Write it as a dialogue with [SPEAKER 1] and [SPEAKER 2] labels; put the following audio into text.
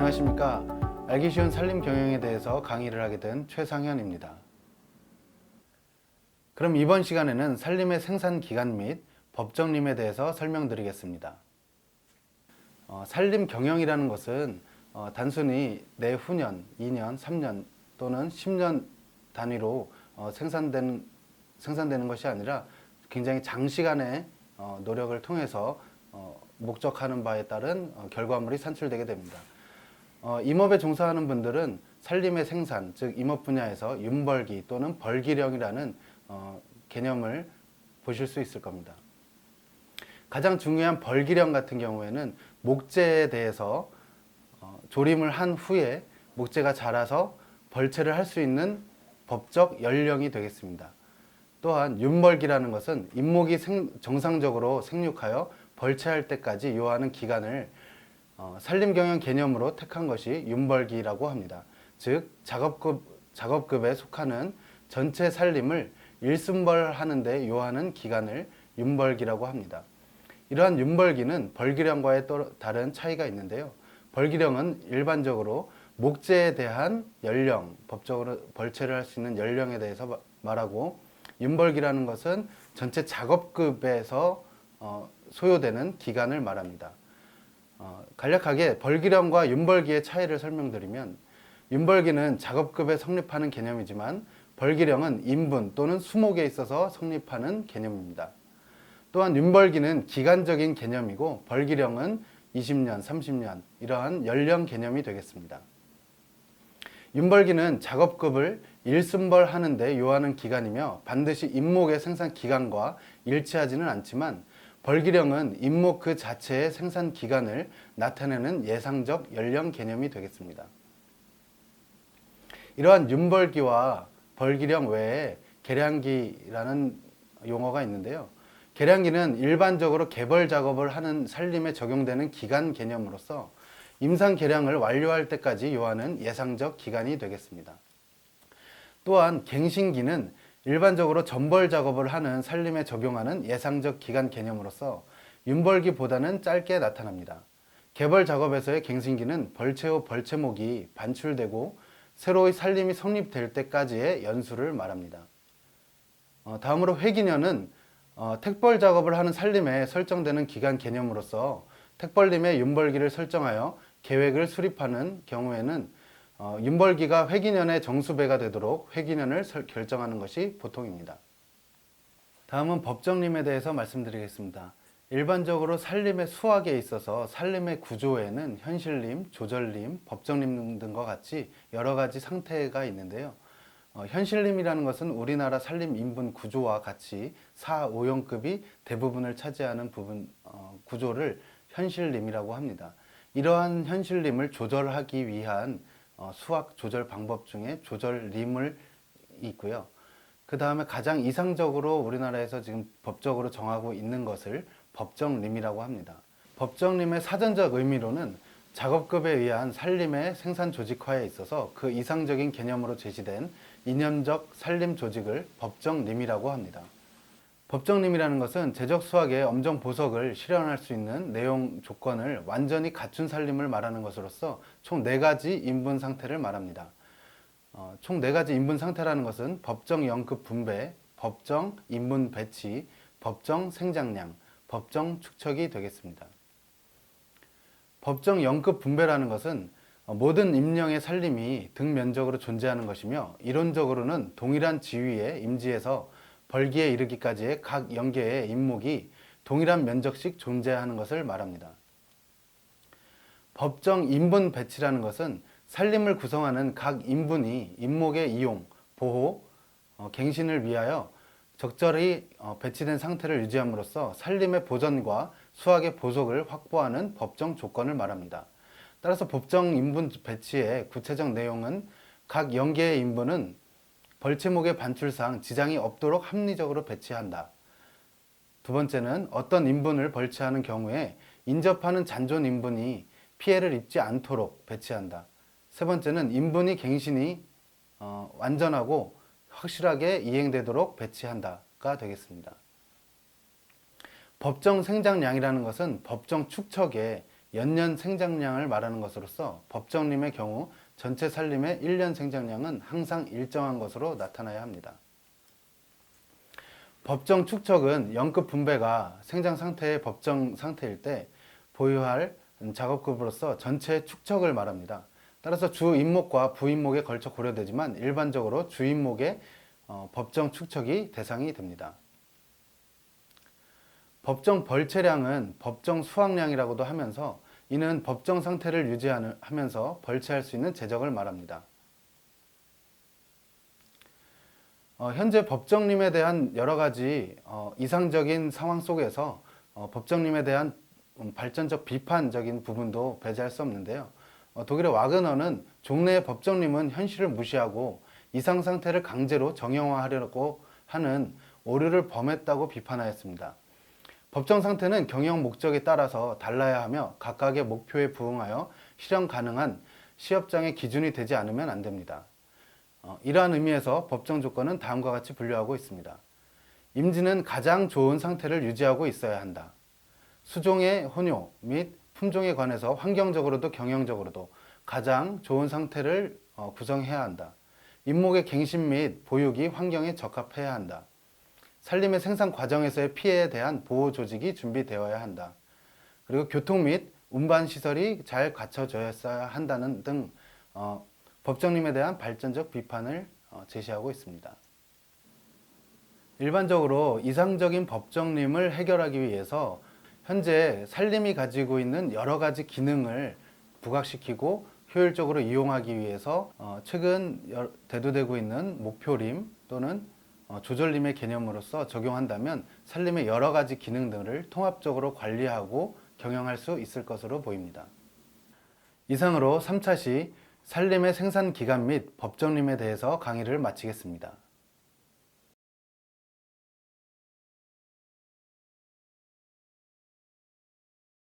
[SPEAKER 1] 안녕하십니까. 알기 쉬운 살림 경영에 대해서 강의를 하게 된 최상현입니다. 그럼 이번 시간에는 살림의 생산 기간 및 법정림에 대해서 설명드리겠습니다. 살림 경영이라는 것은 단순히 내후년, 2년, 3년 또는 10년 단위로 생산되는 것이 아니라 굉장히 장시간의 노력을 통해서 목적하는 바에 따른 결과물이 산출되게 됩니다. 임업에 종사하는 분들은 살림의 생산, 즉 임업 분야에서 윤벌기 또는 벌기령이라는 개념을 보실 수 있을 겁니다. 가장 중요한 벌기령 같은 경우에는 목재에 대해서 조림을 한 후에 목재가 자라서 벌채를 할 수 있는 법적 연령이 되겠습니다. 또한 윤벌기라는 것은 임목이 정상적으로 생육하여 벌채할 때까지 요하는 기간을 산림경영 개념으로 택한 것이 윤벌기라고 합니다. 즉 작업급에 속하는 전체 살림을 일순벌하는 데 요하는 기간을 윤벌기라고 합니다. 이러한 윤벌기는 벌기령과의 또 다른 차이가 있는데요. 벌기령은 일반적으로 목재에 대한 연령, 법적으로 벌채를 할 수 있는 연령에 대해서 말하고, 윤벌기라는 것은 전체 작업급에서 소요되는 기간을 말합니다. 간략하게 벌기령과 윤벌기의 차이를 설명드리면, 윤벌기는 작업급에 성립하는 개념이지만 벌기령은 인분 또는 수목에 있어서 성립하는 개념입니다. 또한 윤벌기는 기간적인 개념이고 벌기령은 20년, 30년 이러한 연령 개념이 되겠습니다. 윤벌기는 작업급을 일순벌하는 데 요하는 기간이며 반드시 임목의 생산 기간과 일치하지는 않지만, 벌기령은 임목 그 자체의 생산 기간을 나타내는 예상적 연령 개념이 되겠습니다. 이러한 윤벌기와 벌기령 외에 계량기라는 용어가 있는데요. 계량기는 일반적으로 개벌 작업을 하는 살림에 적용되는 기간 개념으로서 임상 계량을 완료할 때까지 요하는 예상적 기간이 되겠습니다. 또한 갱신기는 일반적으로 전벌 작업을 하는 살림에 적용하는 예상적 기간 개념으로서 윤벌기보다는 짧게 나타납니다. 개벌 작업에서의 갱신기는 벌채 후 벌채목이 반출되고 새로이 살림이 성립될 때까지의 연수를 말합니다. 다음으로 회기년은 택벌 작업을 하는 살림에 설정되는 기간 개념으로서 택벌림의 윤벌기를 설정하여 계획을 수립하는 경우에는 윤벌기가 회기년의 정수배가 되도록 회기년을 결정하는 것이 보통입니다. 다음은 법정림에 대해서 말씀드리겠습니다. 일반적으로 살림의 수확에 있어서 살림의 구조에는 현실림, 조절림, 법정림 등과 같이 여러 가지 상태가 있는데요. 현실림이라는 것은 우리나라 살림 인분 구조와 같이 4, 5형급이 대부분을 차지하는 구조를 현실림이라고 합니다. 이러한 현실림을 조절하기 위한 수확 조절 방법 중에 조절림을 있고요. 그 다음에 가장 이상적으로 우리나라에서 지금 법적으로 정하고 있는 것을 법정림이라고 합니다. 법정림의 사전적 의미로는 작업급에 의한 살림의 생산 조직화에 있어서 그 이상적인 개념으로 제시된 이념적 살림 조직을 법정림이라고 합니다. 법정림이라는 것은 제적 수확의 엄정 보석을 실현할 수 있는 내용 조건을 완전히 갖춘 살림을 말하는 것으로서 총 4가지 인분 상태를 말합니다. 총 4가지 인분 상태라는 것은 법정 영급 분배, 법정 인분 배치, 법정 생장량, 법정 축척이 되겠습니다. 법정 영급 분배라는 것은 모든 임령의 살림이 등면적으로 존재하는 것이며, 이론적으로는 동일한 지위의 임지에서 벌기에 이르기까지의 각 영계의 임목이 동일한 면적씩 존재하는 것을 말합니다. 법정 인분 배치라는 것은 살림을 구성하는 각 인분이 임목의 이용, 보호, 갱신을 위하여 적절히 배치된 상태를 유지함으로써 살림의 보전과 수확의 보속을 확보하는 법정 조건을 말합니다. 따라서 법정 인분 배치의 구체적 내용은 각 영계의 인분은 벌채목의 반출상 지장이 없도록 합리적으로 배치한다. 두 번째는 어떤 인분을 벌채하는 경우에 인접하는 잔존 인분이 피해를 입지 않도록 배치한다. 세 번째는 인분이 갱신이 완전하고 확실하게 이행되도록 배치한다가 되겠습니다. 법정 생장량이라는 것은 법정 축척의 연년 생장량을 말하는 것으로서 법정림의 경우 전체 산림의 1년 생장량은 항상 일정한 것으로 나타나야 합니다. 법정 축척은 연급 분배가 생장 상태의 법정 상태일 때 보유할 작업급으로서 전체 축척을 말합니다. 따라서 주임목과 부임목에 걸쳐 고려되지만 일반적으로 주임목의 법정 축척이 대상이 됩니다. 법정 벌채량은 법정 수확량이라고도 하면서 이는 법정 상태를 유지하면서 벌채할 수 있는 재적을 말합니다. 현재 법정림에 대한 여러 가지 이상적인 상황 속에서 법정림에 대한 발전적 비판적인 부분도 배제할 수 없는데요. 독일의 와그너는 종래의 법정림은 현실을 무시하고 이상 상태를 강제로 정형화하려고 하는 오류를 범했다고 비판하였습니다. 법정 상태는 경영 목적에 따라서 달라야 하며 각각의 목표에 부응하여 실현 가능한 시업장의 기준이 되지 않으면 안 됩니다. 이러한 의미에서 법정 조건은 다음과 같이 분류하고 있습니다. 임지는 가장 좋은 상태를 유지하고 있어야 한다. 수종의 혼요 및 품종에 관해서 환경적으로도 경영적으로도 가장 좋은 상태를 구성해야 한다. 임목의 갱신 및 보육이 환경에 적합해야 한다. 산림의 생산 과정에서의 피해에 대한 보호 조직이 준비되어야 한다. 그리고 교통 및 운반 시설이 잘 갖춰져야 한다는 등 법정림에 대한 발전적 비판을 제시하고 있습니다. 일반적으로 이상적인 법정림을 해결하기 위해서 현재 산림이 가지고 있는 여러 가지 기능을 부각시키고 효율적으로 이용하기 위해서 최근 대두되고 있는 목표림 또는 조절림의 개념으로서 적용한다면 산림의 여러 가지 기능들을 통합적으로 관리하고 경영할 수 있을 것으로 보입니다. 이상으로 3차 시 산림의 생산 기간 및 법정림에 대해서 강의를 마치겠습니다.